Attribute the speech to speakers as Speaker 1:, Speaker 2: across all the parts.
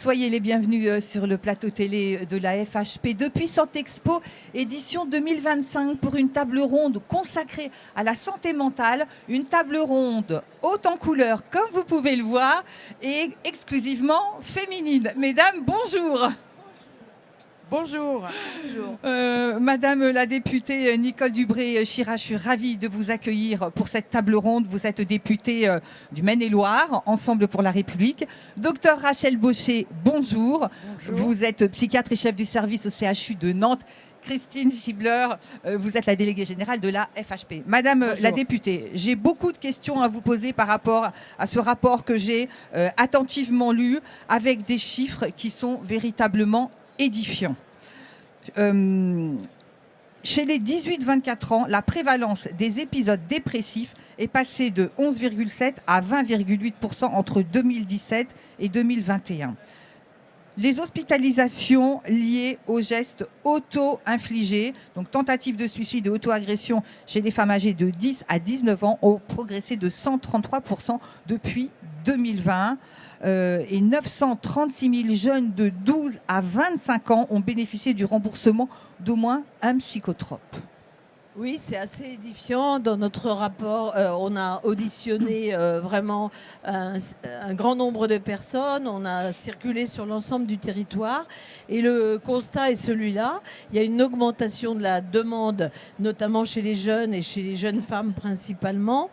Speaker 1: Soyez les bienvenus sur le plateau télé de la FHP depuis Santé Expo, édition 2025, pour une table ronde consacrée à la santé mentale. Une table ronde haute en couleurs, comme vous pouvez le voir, et exclusivement féminine. Mesdames, bonjour.
Speaker 2: Bonjour.
Speaker 1: Madame la députée Nicole Dubré-Chirat, je suis ravie de vous accueillir pour cette table ronde. Vous êtes députée du Maine-et-Loire, Ensemble pour la République. Docteur Rachel Baucher, bonjour. Vous êtes psychiatre et chef du service au CHU de Nantes. Christine Schibler, vous êtes la déléguée générale de la FHP. Madame la députée, j'ai beaucoup de questions à vous poser par rapport à ce rapport que j'ai attentivement lu, avec des chiffres qui sont véritablement édifiant. Chez les 18-24 ans, la prévalence des épisodes dépressifs est passée de 11,7 à 20,8% entre 2017 et 2021. Les hospitalisations liées aux gestes auto-infligés, donc tentatives de suicide et auto-agression chez les femmes âgées de 10 à 19 ans, ont progressé de 133% depuis 2020. Et 936 000 jeunes de 12 à 25 ans ont bénéficié du remboursement d'au moins un psychotrope.
Speaker 2: Oui, c'est assez édifiant. Dans notre rapport, on a auditionné vraiment un grand nombre de personnes. On a circulé sur l'ensemble du territoire. Et le constat est celui-là. Il y a une augmentation de la demande, notamment chez les jeunes et chez les jeunes femmes principalement.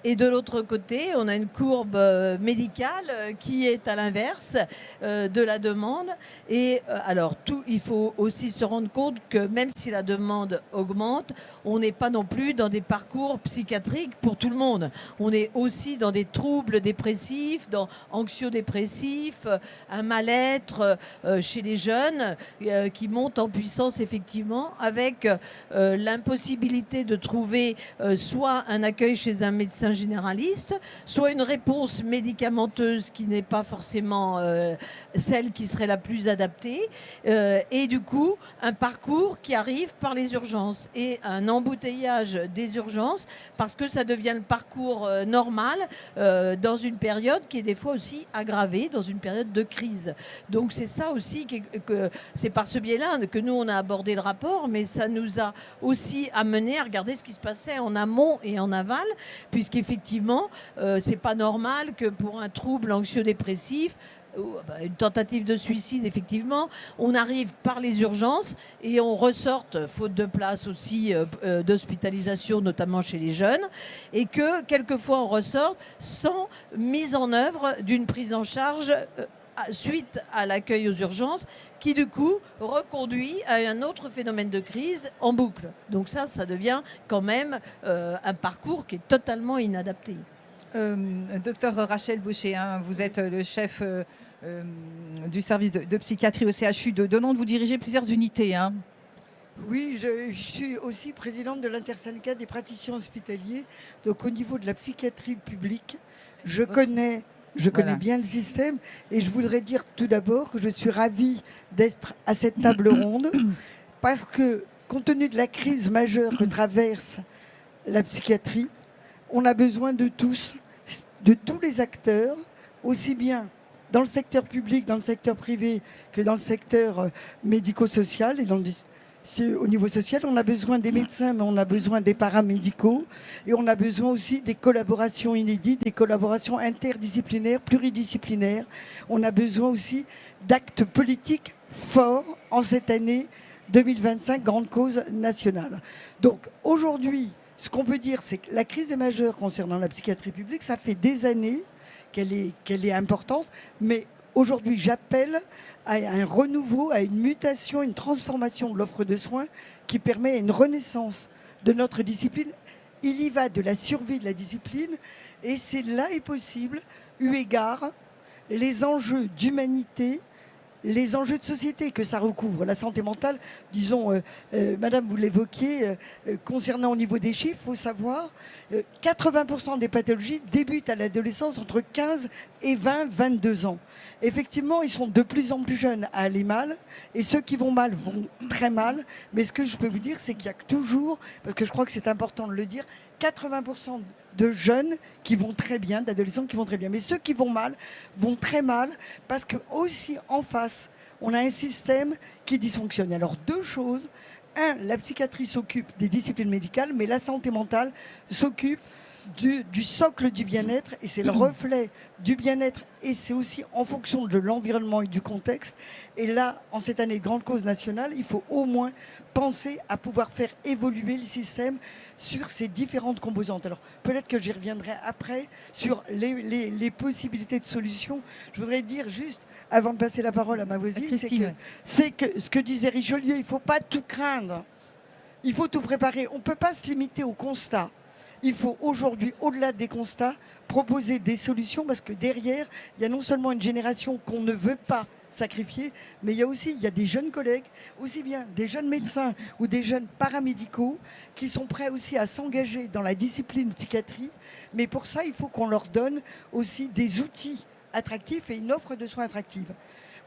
Speaker 2: Et de l'autre côté, on a une courbe médicale qui est à l'inverse de la demande. Et alors, il faut aussi se rendre compte que même si la demande augmente, on n'est pas non plus dans des parcours psychiatriques pour tout le monde. On est aussi dans des troubles dépressifs, dans anxio-dépressifs, un mal-être chez les jeunes qui monte en puissance effectivement, avec l'impossibilité de trouver soit un accueil chez un médecin généraliste, soit une réponse médicamenteuse qui n'est pas forcément celle qui serait la plus adaptée, et du coup un parcours qui arrive par les urgences et un embouteillage des urgences parce que ça devient le parcours normal dans une période qui est des fois aussi aggravée, dans une période de crise. Donc c'est ça aussi que c'est par ce biais-là que nous on a abordé le rapport, mais ça nous a aussi amené à regarder ce qui se passait en amont et en aval, puisqu'effectivement c'est pas normal que pour un trouble anxio-dépressif, une tentative de suicide, effectivement, on arrive par les urgences et on ressorte, faute de place aussi d'hospitalisation, notamment chez les jeunes, et que quelquefois on ressort sans mise en œuvre d'une prise en charge suite à l'accueil aux urgences, qui du coup reconduit à un autre phénomène de crise en boucle. Donc ça devient quand même un parcours qui est totalement inadapté.
Speaker 1: Docteur Rachel Baucher, vous êtes le chef du service de psychiatrie au CHU de Nantes. Vous dirigez plusieurs unités.
Speaker 3: Oui, je suis aussi présidente de l'intersyndicat des praticiens hospitaliers. Donc au niveau de la psychiatrie publique, je connais bien le système, et je voudrais dire tout d'abord que je suis ravie d'être à cette table ronde parce que, compte tenu de la crise majeure que traverse la psychiatrie, on a besoin de tous les acteurs, aussi bien dans le secteur public, dans le secteur privé, que dans le secteur médico-social. Et au niveau social, on a besoin des médecins, mais on a besoin des paramédicaux, et on a besoin aussi des collaborations inédites, des collaborations interdisciplinaires, pluridisciplinaires. On a besoin aussi d'actes politiques forts en cette année 2025, grande cause nationale. Donc aujourd'hui, ce qu'on peut dire, c'est que la crise est majeure concernant la psychiatrie publique. Ça fait des années qu'elle est importante, mais aujourd'hui, j'appelle à un renouveau, à une mutation, une transformation de l'offre de soins qui permet une renaissance de notre discipline. Il y va de la survie de la discipline, et c'est là est possible, eu égard les enjeux d'humanité, les enjeux de société que ça recouvre. La santé mentale, disons, madame, vous l'évoquiez, concernant au niveau des chiffres, il faut savoir, 80% des pathologies débutent à l'adolescence entre 15 et 22 ans. Effectivement, ils sont de plus en plus jeunes à aller mal, et ceux qui vont mal vont très mal. Mais ce que je peux vous dire, c'est qu'il y a toujours, parce que je crois que c'est important de le dire, 80% de jeunes qui vont très bien, d'adolescents qui vont très bien. Mais ceux qui vont mal, vont très mal, parce que aussi en face, on a un système qui dysfonctionne. Alors 2 choses. La psychiatrie s'occupe des disciplines médicales, mais la santé mentale s'occupe du socle du bien-être, et c'est le reflet du bien-être, et c'est aussi en fonction de l'environnement et du contexte. Et là, en cette année de grande cause nationale, il faut au moins penser à pouvoir faire évoluer le système sur ces différentes composantes. Alors peut-être que j'y reviendrai après sur les possibilités de solutions. Je voudrais dire juste, avant de passer la parole à ma voisine, c'est que ce que disait Richelieu, il ne faut pas tout craindre, il faut tout préparer. On ne peut pas se limiter au constat. Il faut aujourd'hui, au-delà des constats, proposer des solutions, parce que derrière, il y a non seulement une génération qu'on ne veut pas sacrifier, mais il y a des jeunes collègues, aussi bien des jeunes médecins ou des jeunes paramédicaux, qui sont prêts aussi à s'engager dans la discipline psychiatrie. Mais pour ça, il faut qu'on leur donne aussi des outils attractifs et une offre de soins attractive.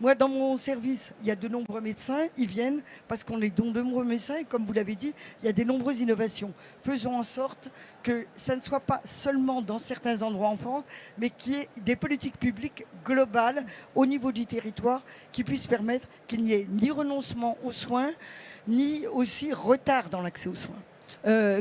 Speaker 3: Moi, dans mon service, il y a de nombreux médecins, ils viennent parce qu'on est de nombreux médecins, et comme vous l'avez dit, il y a de nombreuses innovations. Faisons en sorte que ça ne soit pas seulement dans certains endroits en France, mais qu'il y ait des politiques publiques globales au niveau du territoire qui puissent permettre qu'il n'y ait ni renoncement aux soins, ni aussi retard dans l'accès aux soins.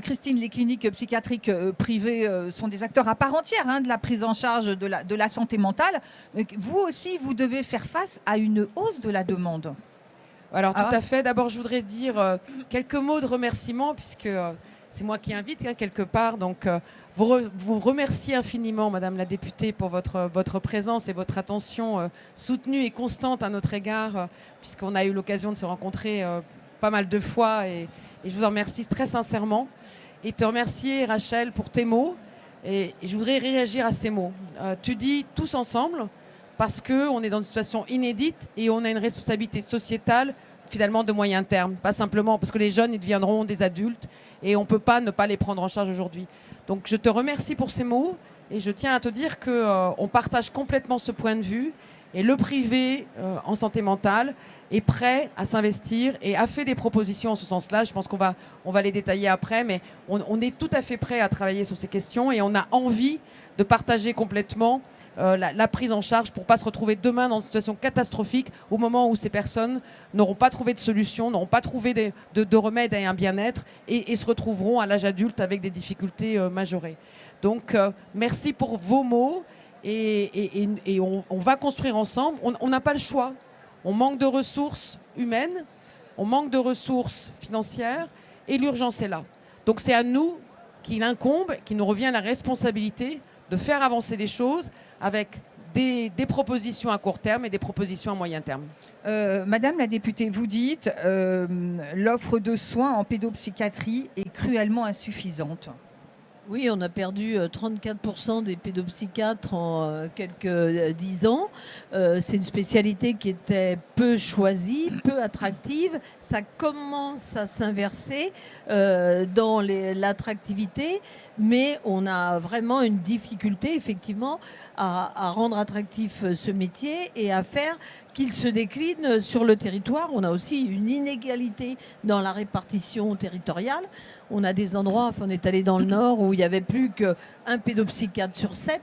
Speaker 1: Christine, les cliniques psychiatriques privées sont des acteurs à part entière de la prise en charge de la santé mentale. Donc, vous aussi, vous devez faire face à une hausse de la demande.
Speaker 4: Alors tout à fait. D'abord, je voudrais dire quelques mots de remerciement, puisque c'est moi qui invite quelque part. Donc, vous remercier infiniment, Madame la députée, pour votre présence et votre attention soutenue et constante à notre égard, puisqu'on a eu l'occasion de se rencontrer pas mal de fois, et je vous en remercie très sincèrement. Et te remercier, Rachel, pour tes mots. Et je voudrais réagir à ces mots. Tu dis tous ensemble, parce qu'on est dans une situation inédite et on a une responsabilité sociétale, finalement, de moyen terme. Pas simplement parce que les jeunes, ils deviendront des adultes et on ne peut pas ne pas les prendre en charge aujourd'hui. Donc je te remercie pour ces mots, et je tiens à te dire qu'on partage complètement ce point de vue. Et le privé en santé mentale est prêt à s'investir et a fait des propositions en ce sens-là. Je pense qu'on va les détailler après, mais on est tout à fait prêt à travailler sur ces questions, et on a envie de partager complètement la prise en charge pour ne pas se retrouver demain dans une situation catastrophique au moment où ces personnes n'auront pas trouvé de solution, n'auront pas trouvé de remède à un bien-être, et se retrouveront à l'âge adulte avec des difficultés majorées. Donc merci pour vos mots. Et on va construire ensemble. On n'a pas le choix. On manque de ressources humaines, on manque de ressources financières, et l'urgence est là. Donc c'est à nous qu'il incombe, qu'il nous revient la responsabilité de faire avancer les choses avec des propositions à court terme et des propositions à moyen terme.
Speaker 1: Madame la députée, vous dites l'offre de soins en pédopsychiatrie est cruellement insuffisante.
Speaker 2: Oui, on a perdu 34% des pédopsychiatres en quelques 10 ans. C'est une spécialité qui était peu choisie, peu attractive. Ça commence à s'inverser dans l'attractivité, mais on a vraiment une difficulté, effectivement, à rendre attractif ce métier et à faire qu'il se décline sur le territoire. On a aussi une inégalité dans la répartition territoriale. On a des endroits, on est allé dans le Nord, où il n'y avait plus qu'un pédopsychiatre sur 7,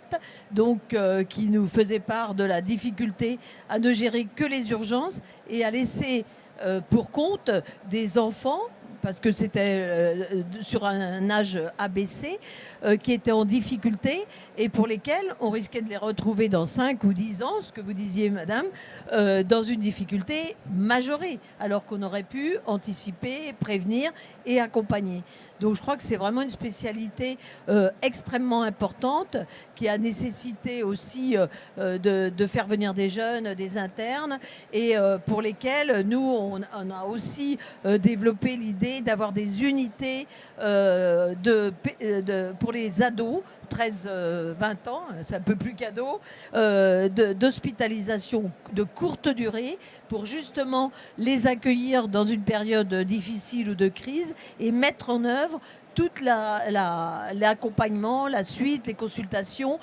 Speaker 2: donc qui nous faisait part de la difficulté à ne gérer que les urgences et à laisser pour compte des enfants, parce que c'était sur un âge ABC, qui étaient en difficulté et pour lesquels on risquait de les retrouver dans 5 ou 10 ans, ce que vous disiez, madame, dans une difficulté majorée, alors qu'on aurait pu anticiper, prévenir et accompagner. Donc je crois que c'est vraiment une spécialité extrêmement importante, qui a nécessité aussi de faire venir des jeunes, des internes, et pour lesquels nous, on a aussi développé l'idée d'avoir des unités pour les ados, 13-20 ans, c'est un peu plus qu'ado, d'hospitalisation de courte durée pour justement les accueillir dans une période difficile ou de crise et mettre en œuvre toute l'accompagnement, la suite, les consultations,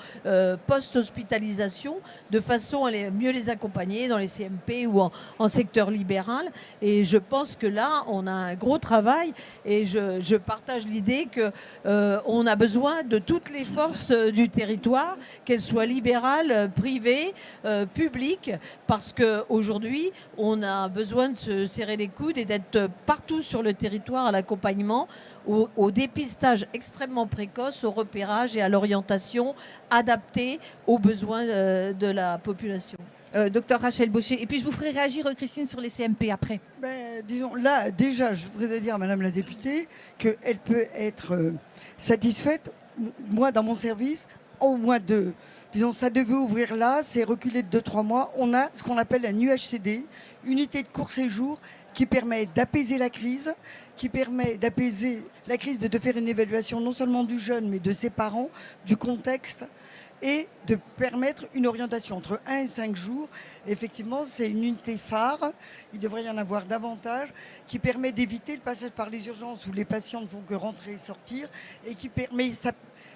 Speaker 2: post-hospitalisation, de façon à mieux les accompagner dans les CMP ou en secteur libéral. Et je pense que là, on a un gros travail et je partage l'idée qu'on a besoin de toutes les forces du territoire, qu'elles soient libérales, privées, publiques, parce qu'aujourd'hui, on a besoin de se serrer les coudes et d'être partout sur le territoire à l'accompagnement, au dépistage extrêmement précoce, au repérage et à l'orientation adaptée aux besoins de la population.
Speaker 1: Docteur Rachel Baucher. Et puis je vous ferai réagir, Christine, sur les CMP après.
Speaker 3: Disons, là, déjà, je voudrais dire à Madame la députée qu'elle peut être satisfaite. Moi, dans mon service, au mois de... Disons, ça devait ouvrir là, c'est reculé de 2-3 mois. On a ce qu'on appelle un UHCD, unité de court séjour, qui permet d'apaiser la crise, de faire une évaluation non seulement du jeune, mais de ses parents, du contexte, et de permettre une orientation entre 1 et 5 jours. Effectivement, c'est une unité phare, il devrait y en avoir davantage, qui permet d'éviter le passage par les urgences où les patients ne font que rentrer et sortir, et qui permet...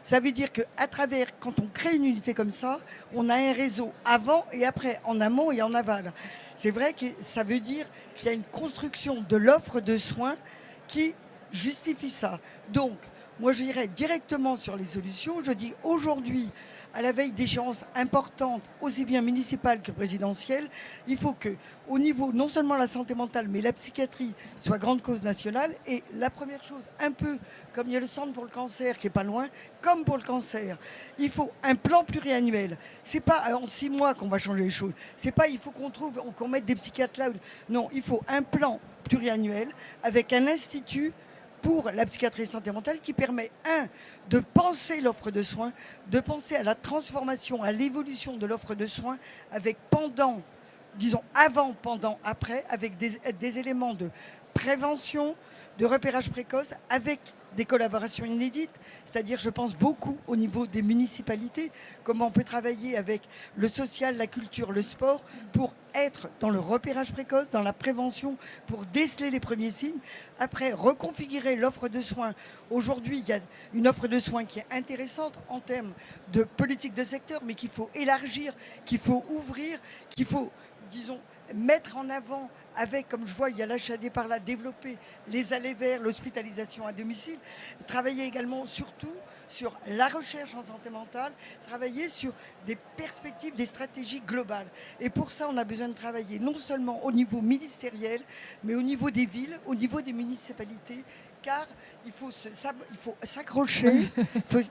Speaker 3: Ça veut dire qu'à travers, quand on crée une unité comme ça, on a un réseau avant et après, en amont et en aval. C'est vrai que ça veut dire qu'il y a une construction de l'offre de soins qui justifie ça. Donc, moi, je dirais directement sur les solutions. Je dis aujourd'hui, à la veille d'échéances importantes, aussi bien municipales que présidentielles, il faut que, au niveau non seulement la santé mentale, mais la psychiatrie soit grande cause nationale. Et la première chose, un peu comme il y a le centre pour le cancer qui est pas loin, comme pour le cancer, il faut un plan pluriannuel. C'est pas en 6 mois qu'on va changer les choses. C'est pas il faut qu'on mette des psychiatres là. Non, il faut un plan pluriannuel avec un institut pour la psychiatrie et santé mentale qui permet, de penser l'offre de soins, de penser à la transformation, à l'évolution de l'offre de soins avec avant, pendant, après, avec des éléments de prévention, de repérage précoce, avec des collaborations inédites. C'est-à-dire, je pense beaucoup au niveau des municipalités, comment on peut travailler avec le social, la culture, le sport, pour être dans le repérage précoce, dans la prévention, pour déceler les premiers signes. Après, reconfigurer l'offre de soins. Aujourd'hui, il y a une offre de soins qui est intéressante en termes de politique de secteur, mais qu'il faut élargir, qu'il faut ouvrir, qu'il faut, mettre en avant avec, comme je vois, il y a l'HAD par là, développer les allées vers l'hospitalisation à domicile, travailler également surtout sur la recherche en santé mentale, travailler sur des perspectives, des stratégies globales. Et pour ça, on a besoin de travailler non seulement au niveau ministériel, mais au niveau des villes, au niveau des municipalités, car il faut s'accrocher,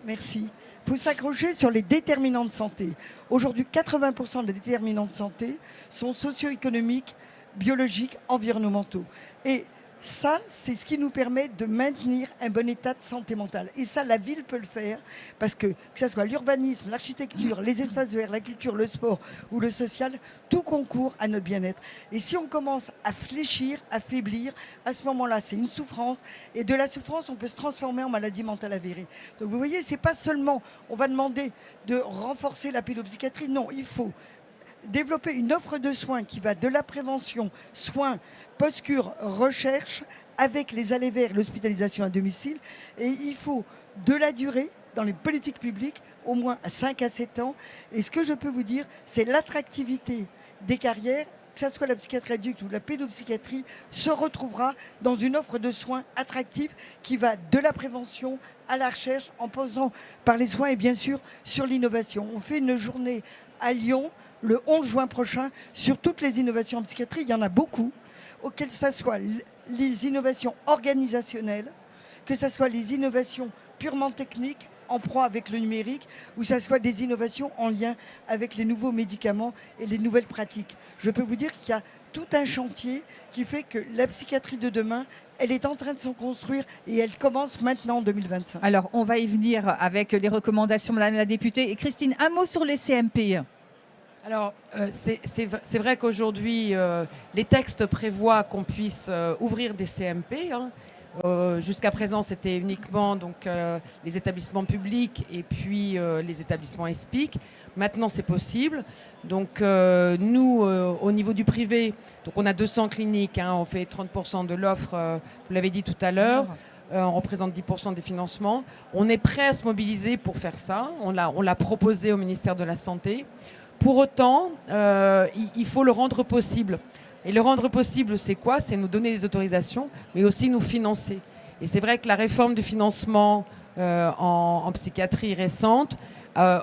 Speaker 3: merci, il faut s'accrocher sur les déterminants de santé. Aujourd'hui, 80% des déterminants de santé sont socio-économiques, biologiques, environnementaux. Et ça, c'est ce qui nous permet de maintenir un bon état de santé mentale. Et ça, la ville peut le faire, parce que ce soit l'urbanisme, l'architecture, les espaces verts, la culture, le sport ou le social, tout concourt à notre bien-être. Et si on commence à fléchir, à faiblir, à ce moment-là, c'est une souffrance. Et de la souffrance, on peut se transformer en maladie mentale avérée. Donc vous voyez, c'est pas seulement, on va demander de renforcer la pédopsychiatrie. Non, il faut développer une offre de soins qui va de la prévention, soins, post-cure, recherche, avec les allées vers l'hospitalisation à domicile. Et il faut de la durée dans les politiques publiques, au moins 5 à 7 ans. Et ce que je peux vous dire, c'est l'attractivité des carrières, que ce soit la psychiatrie adulte ou la pédopsychiatrie, se retrouvera dans une offre de soins attractive qui va de la prévention à la recherche, en posant par les soins et bien sûr sur l'innovation. On fait une journée à Lyon le 11 juin prochain sur toutes les innovations en psychiatrie. Il y en a beaucoup, auxquelles ce soit les innovations organisationnelles, que ce soit les innovations purement techniques, en proie avec le numérique, ou ça soit des innovations en lien avec les nouveaux médicaments et les nouvelles pratiques. Je peux vous dire qu'il y a tout un chantier qui fait que la psychiatrie de demain, elle est en train de se construire et elle commence maintenant en 2025.
Speaker 1: Alors, on va y venir avec les recommandations, Madame la députée. Et Christine, un mot sur les CMP.
Speaker 4: Alors, c'est vrai qu'aujourd'hui, les textes prévoient qu'on puisse ouvrir des CMP. Jusqu'à présent, c'était uniquement les établissements publics et puis les établissements ESPIC. Maintenant, c'est possible. Donc, nous, au niveau du privé, donc on a 200 cliniques. On fait 30% de l'offre, vous l'avez dit tout à l'heure. on représente 10% des financements. On est prêt à se mobiliser pour faire ça. On l'a proposé au ministère de la Santé. Pour autant, il faut le rendre possible. Et le rendre possible, c'est quoi? C'est nous donner des autorisations, mais aussi nous financer. Et c'est vrai que la réforme du financement en psychiatrie récente,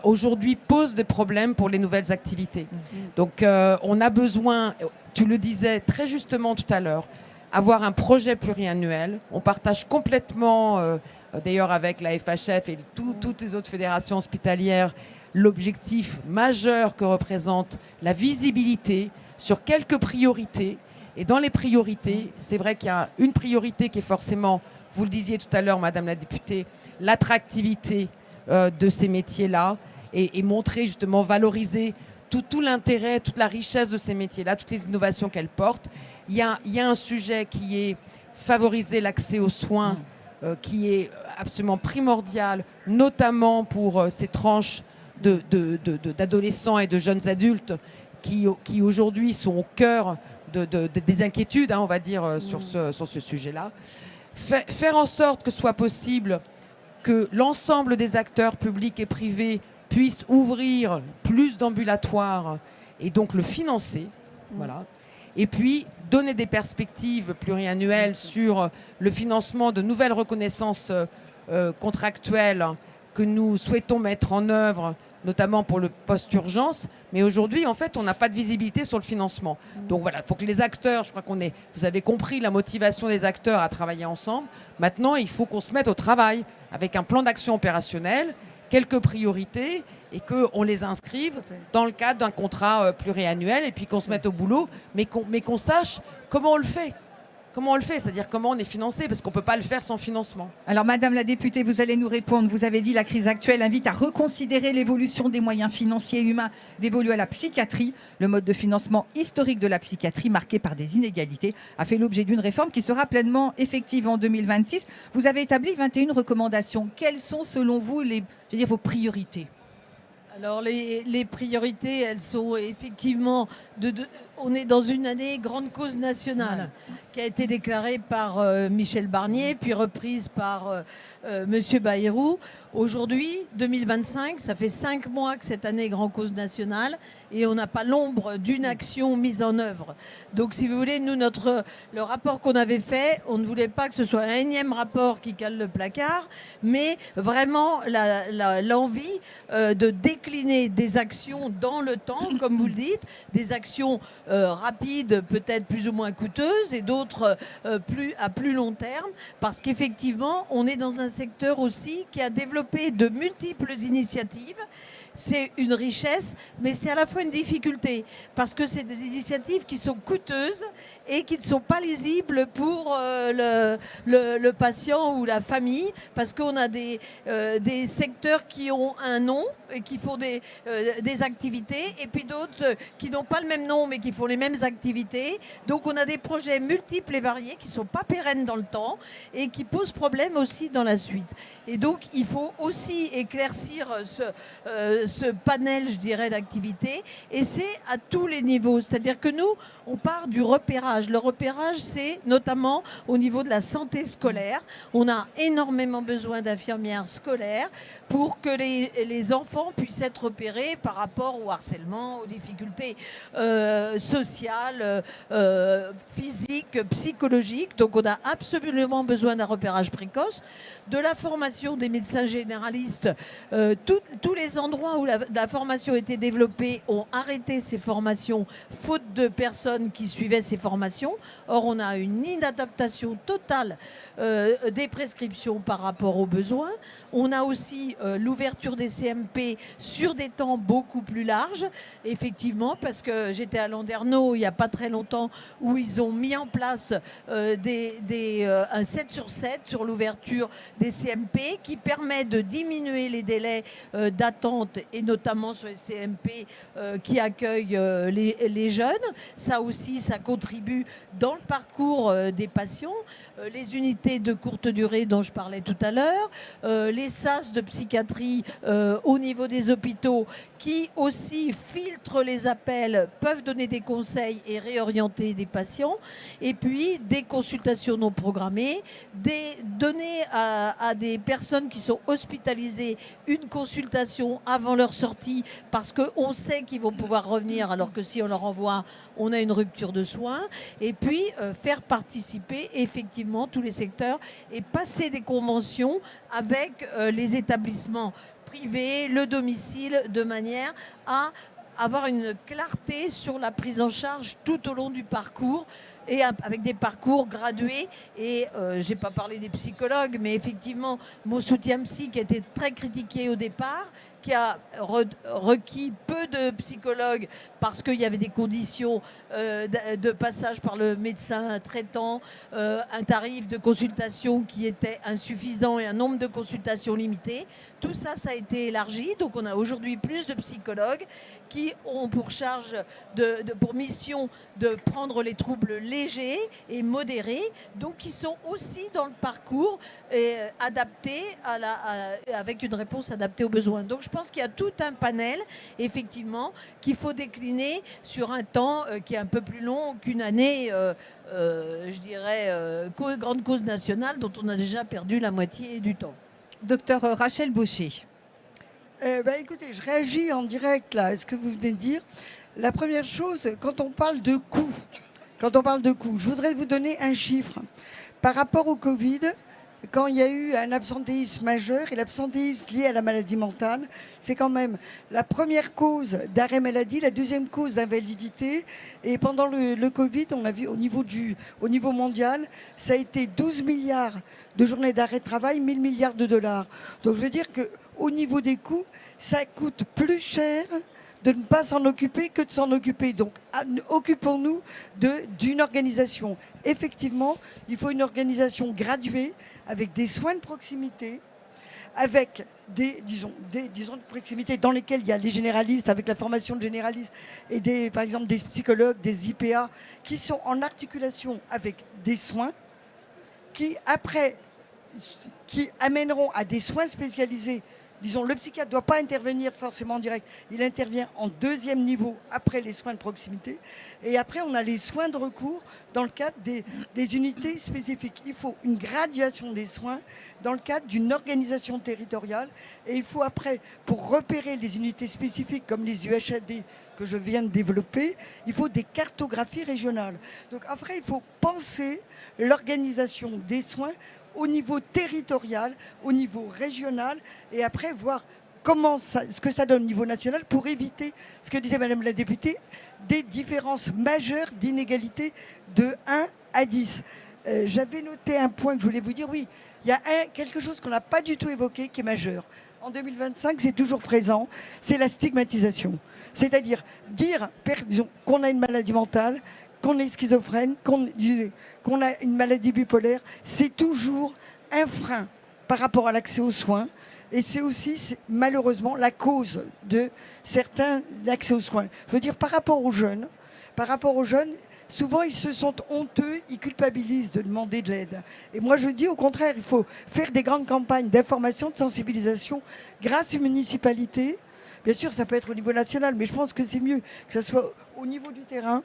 Speaker 4: aujourd'hui, pose des problèmes pour les nouvelles activités. Donc, on a besoin, tu le disais très justement tout à l'heure, avoir un projet pluriannuel. On partage complètement, d'ailleurs avec la FHF et toutes les autres fédérations hospitalières, l'objectif majeur que représente la visibilité sur quelques priorités. Et dans les priorités, c'est vrai qu'il y a une priorité qui est forcément, vous le disiez tout à l'heure, Madame la députée, l'attractivité de ces métiers-là et montrer justement, valoriser tout l'intérêt, toute la richesse de ces métiers-là, toutes les innovations qu'elles portent. Il y a un sujet qui est favoriser l'accès aux soins, qui est absolument primordial, notamment pour ces tranches d'adolescents et de jeunes adultes qui aujourd'hui sont au cœur des inquiétudes, on va dire, sur ce sujet-là. Faire en sorte que ce soit possible que l'ensemble des acteurs publics et privés puissent ouvrir plus d'ambulatoires et donc le financer. Voilà. Et puis, donner des perspectives pluriannuelles sur le financement de nouvelles reconnaissances contractuelles que nous souhaitons mettre en œuvre, notamment pour le post-urgence. Mais aujourd'hui, en fait, on n'a pas de visibilité sur le financement. Donc voilà, il faut que les acteurs, je crois vous avez compris la motivation des acteurs à travailler ensemble. Maintenant, il faut qu'on se mette au travail avec un plan d'action opérationnel, quelques priorités, et qu'on les inscrive dans le cadre d'un contrat pluriannuel, et puis qu'on se mette au boulot, mais qu'on sache comment on le fait. Comment on le fait, c'est-à-dire comment on est financé, parce qu'on ne peut pas le faire sans financement.
Speaker 1: Alors, Madame la députée, vous allez nous répondre. Vous avez dit la crise actuelle invite à reconsidérer l'évolution des moyens financiers et humains dévolus à la psychiatrie. Le mode de financement historique de la psychiatrie, marqué par des inégalités, a fait l'objet d'une réforme qui sera pleinement effective en 2026. Vous avez établi 21 recommandations. Quelles sont, selon vous, vos priorités?
Speaker 2: Alors, les priorités, elles sont effectivement... on est dans une année grande cause nationale qui a été déclarée par Michel Barnier, puis reprise par Monsieur Bayrou. Aujourd'hui, 2025, ça fait 5 mois que cette année est grande cause nationale et on n'a pas l'ombre d'une action mise en œuvre. Donc, si vous voulez, nous, le rapport qu'on avait fait, on ne voulait pas que ce soit un énième rapport qui cale le placard, mais vraiment l'envie de décliner des actions dans le temps, comme vous le dites, des actions rapides, peut-être plus ou moins coûteuses, et d'autres à plus long terme, parce qu'effectivement, on est dans un secteur aussi qui a développé de multiples initiatives. C'est une richesse, mais c'est à la fois une difficulté, parce que c'est des initiatives qui sont coûteuses et qui ne sont pas lisibles pour le patient ou la famille, parce qu'on a des secteurs qui ont un nom et qui font des activités, et puis d'autres qui n'ont pas le même nom mais qui font les mêmes activités. Donc on a des projets multiples et variés qui ne sont pas pérennes dans le temps et qui posent problème aussi dans la suite. Et donc il faut aussi éclaircir ce panel, je dirais, d'activités, et c'est à tous les niveaux. C'est-à-dire que nous, on part du repérage. Le repérage, c'est notamment au niveau de la santé scolaire. On a énormément besoin d'infirmières scolaires pour que les enfants puissent être repérés par rapport au harcèlement, aux difficultés sociales, physiques, psychologiques. Donc on a absolument besoin d'un repérage précoce, de la formation des médecins généralistes. Tous les endroits où la formation a été développée ont arrêté ces formations faute de personnes qui suivaient ces formations. Or, on a une inadaptation totale des prescriptions par rapport aux besoins. On a aussi l'ouverture des CMP sur des temps beaucoup plus larges, effectivement, parce que j'étais à Landerneau il n'y a pas très longtemps, où ils ont mis en place un 7/7 sur l'ouverture des CMP qui permet de diminuer les délais d'attente, et notamment sur les CMP qui accueillent les jeunes. Ça aussi, ça contribue début dans le parcours des patients, les unités de courte durée dont je parlais tout à l'heure, les SAS de psychiatrie au niveau des hôpitaux qui aussi filtrent les appels, peuvent donner des conseils et réorienter des patients, et puis des consultations non programmées, donner à des personnes qui sont hospitalisées une consultation avant leur sortie parce qu'on sait qu'ils vont pouvoir revenir, alors que si on leur envoie, on a une rupture de soins, et puis faire participer effectivement tous les secteurs et passer des conventions avec les établissements privés, le domicile, de manière à avoir une clarté sur la prise en charge tout au long du parcours, et avec des parcours gradués. Et je n'ai pas parlé des psychologues, mais effectivement, mon soutien psy qui a été très critiqué au départ, qui a requis peu de psychologues parce qu'il y avait des conditions de passage par le médecin traitant, un tarif de consultation qui était insuffisant et un nombre de consultations limité. Tout ça, ça a été élargi. Donc on a aujourd'hui plus de psychologues qui ont pour charge, pour mission de prendre les troubles légers et modérés, donc qui sont aussi dans le parcours adaptés avec une réponse adaptée aux besoins. Donc je pense qu'il y a tout un panel, effectivement, qu'il faut décliner sur un temps qui est un peu plus long qu'une année, je dirais, grande cause nationale dont on a déjà perdu la moitié du temps.
Speaker 1: Docteur Rachel Baucher.
Speaker 3: Écoutez, je réagis en direct là à ce que vous venez de dire. La première chose, quand on parle de coûts, je voudrais vous donner un chiffre. Par rapport au Covid, quand il y a eu un absentéisme majeur, et l'absentéisme lié à la maladie mentale, c'est quand même la première cause d'arrêt maladie, la deuxième cause d'invalidité. Et pendant le Covid, on a vu au niveau mondial, ça a été 12 milliards de journées d'arrêt de travail, 1000 milliards de dollars. Donc je veux dire qu'au niveau des coûts, ça coûte plus cher de ne pas s'en occuper que de s'en occuper. Donc occupons-nous d'une organisation. Effectivement, il faut une organisation graduée avec des soins de proximité, avec disons de proximité dans lesquels il y a les généralistes, avec la formation de généralistes, et par exemple des psychologues, des IPA, qui sont en articulation avec des soins qui amèneront à des soins spécialisés. Disons, le psychiatre ne doit pas intervenir forcément en direct. Il intervient en deuxième niveau après les soins de proximité. Et après, on a les soins de recours dans le cadre des unités spécifiques. Il faut une graduation des soins dans le cadre d'une organisation territoriale. Et il faut après, pour repérer les unités spécifiques comme les UHAD que je viens de développer, il faut des cartographies régionales. Donc après, il faut penser l'organisation des soins au niveau territorial, au niveau régional, et après voir ce que ça donne au niveau national pour éviter, ce que disait Madame la députée, des différences majeures d'inégalité de 1 à 10. J'avais noté un point que je voulais vous dire. Oui, il y a quelque chose qu'on n'a pas du tout évoqué qui est majeur. En 2025, c'est toujours présent, c'est la stigmatisation. C'est-à-dire dire qu'on a une maladie mentale, qu'on est schizophrène, qu'on a une maladie bipolaire, c'est toujours un frein par rapport à l'accès aux soins. Et c'est aussi, malheureusement, la cause de certains accès aux soins. Je veux dire, par rapport aux jeunes, souvent ils se sentent honteux, ils culpabilisent de demander de l'aide. Et moi je dis au contraire, il faut faire des grandes campagnes d'information, de sensibilisation grâce aux municipalités. Bien sûr, ça peut être au niveau national, mais je pense que c'est mieux que ça soit au niveau du terrain,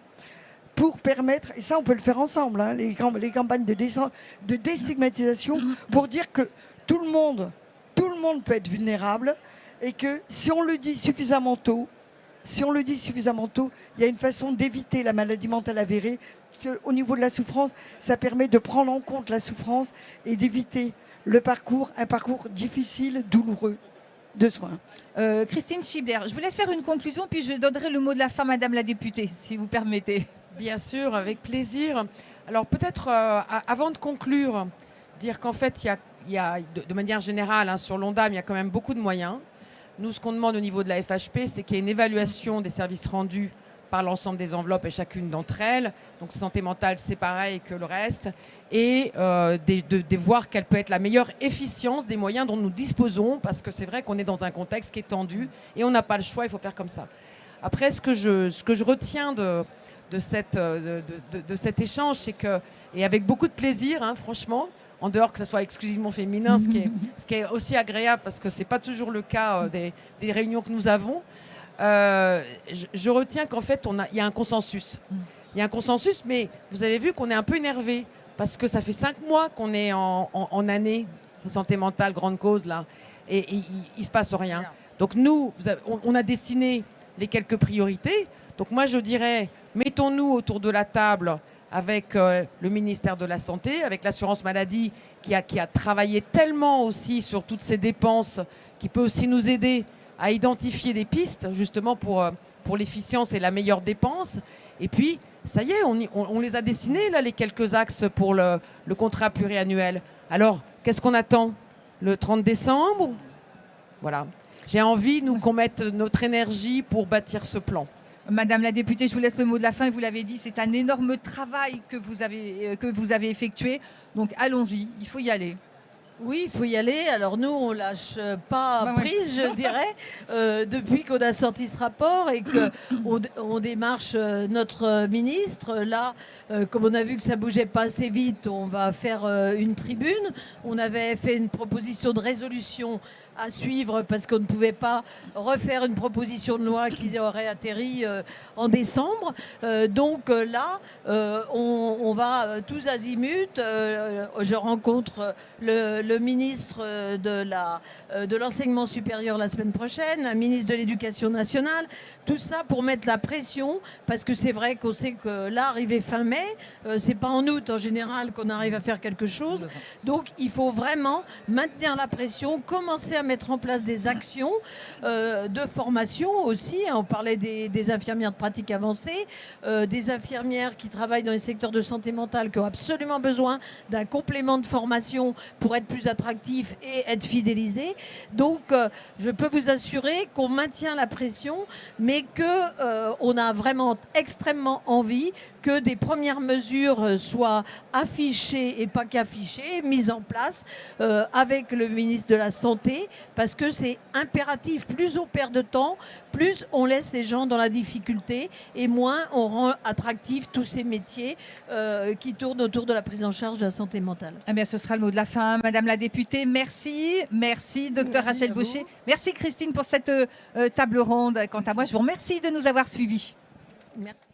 Speaker 3: pour permettre, et ça on peut le faire ensemble, hein, les campagnes de déstigmatisation, pour dire que tout le monde peut être vulnérable, et que si on le dit suffisamment tôt, il y a une façon d'éviter la maladie mentale avérée, qu'au niveau de la souffrance, ça permet de prendre en compte la souffrance et d'éviter un parcours difficile, douloureux de soins.
Speaker 1: Christine Schibler, je vous laisse faire une conclusion, puis je donnerai le mot de la fin, Madame la députée, si vous permettez.
Speaker 4: Bien sûr, avec plaisir. Alors peut-être, avant de conclure, dire qu'en fait, il y a de manière générale, hein, sur l'ONDAM, il y a quand même beaucoup de moyens. Nous, ce qu'on demande au niveau de la FHP, c'est qu'il y ait une évaluation des services rendus par l'ensemble des enveloppes et chacune d'entre elles. Donc santé mentale, c'est pareil que le reste. Et de voir quelle peut être la meilleure efficience des moyens dont nous disposons, parce que c'est vrai qu'on est dans un contexte qui est tendu et on n'a pas le choix, il faut faire comme ça. Après, ce que je retiens de de cet échange, c'est que, et avec beaucoup de plaisir, hein, franchement, en dehors que ce soit exclusivement féminin, ce qui est aussi agréable parce que ce n'est pas toujours le cas des réunions que nous avons. Je retiens qu'en fait, il y a un consensus. Il y a un consensus, mais vous avez vu qu'on est un peu énervé parce que ça fait 5 mois qu'on est en année santé mentale, grande cause, là, et il ne se passe rien. Donc nous, on a dessiné les quelques priorités. Donc moi, je dirais, mettons-nous autour de la table avec le ministère de la Santé, avec l'assurance maladie qui a travaillé tellement aussi sur toutes ces dépenses, qui peut aussi nous aider à identifier des pistes justement pour l'efficience et la meilleure dépense. Et puis, ça y est, on les a dessinés, là, les quelques axes pour le contrat pluriannuel. Alors, qu'est-ce qu'on attend? Le 30 décembre? Voilà. J'ai envie, nous, qu'on mette notre énergie pour bâtir ce plan.
Speaker 1: Madame la députée, je vous laisse le mot de la fin. Et vous l'avez dit, c'est un énorme travail que vous avez effectué. Donc allons-y, il faut y aller.
Speaker 2: Oui, il faut y aller. Alors nous, on lâche pas prise, je dirais, depuis qu'on a sorti ce rapport et qu'on démarche notre ministre. Là, comme on a vu que ça bougeait pas assez vite, on va faire une tribune. On avait fait une proposition de résolution à suivre parce qu'on ne pouvait pas refaire une proposition de loi qui aurait atterri en décembre. Donc là, on va tous azimuts. Je rencontre le ministre de l'enseignement supérieur la semaine prochaine, un ministre de l'éducation nationale. Tout ça pour mettre la pression, parce que c'est vrai qu'on sait que là, arrivé fin mai, c'est pas en août en général qu'on arrive à faire quelque chose. Donc il faut vraiment maintenir la pression, commencer à mettre en place des actions de formation aussi. On parlait des infirmières de pratique avancée, des infirmières qui travaillent dans les secteurs de santé mentale qui ont absolument besoin d'un complément de formation pour être plus attractifs et être fidélisés. Donc je peux vous assurer qu'on maintient la pression, mais qu'on a vraiment extrêmement envie que des premières mesures soient affichées et pas qu'affichées, mises en place avec le ministre de la Santé, parce que c'est impératif. Plus on perd de temps, plus on laisse les gens dans la difficulté et moins on rend attractifs tous ces métiers qui tournent autour de la prise en charge de la santé mentale.
Speaker 1: Eh bien, ce sera le mot de la fin, Madame la députée. Merci, Docteur Rachel Bauchet. Merci Christine pour cette table ronde. Quant à moi, je vous remercie de nous avoir suivis.
Speaker 2: Merci.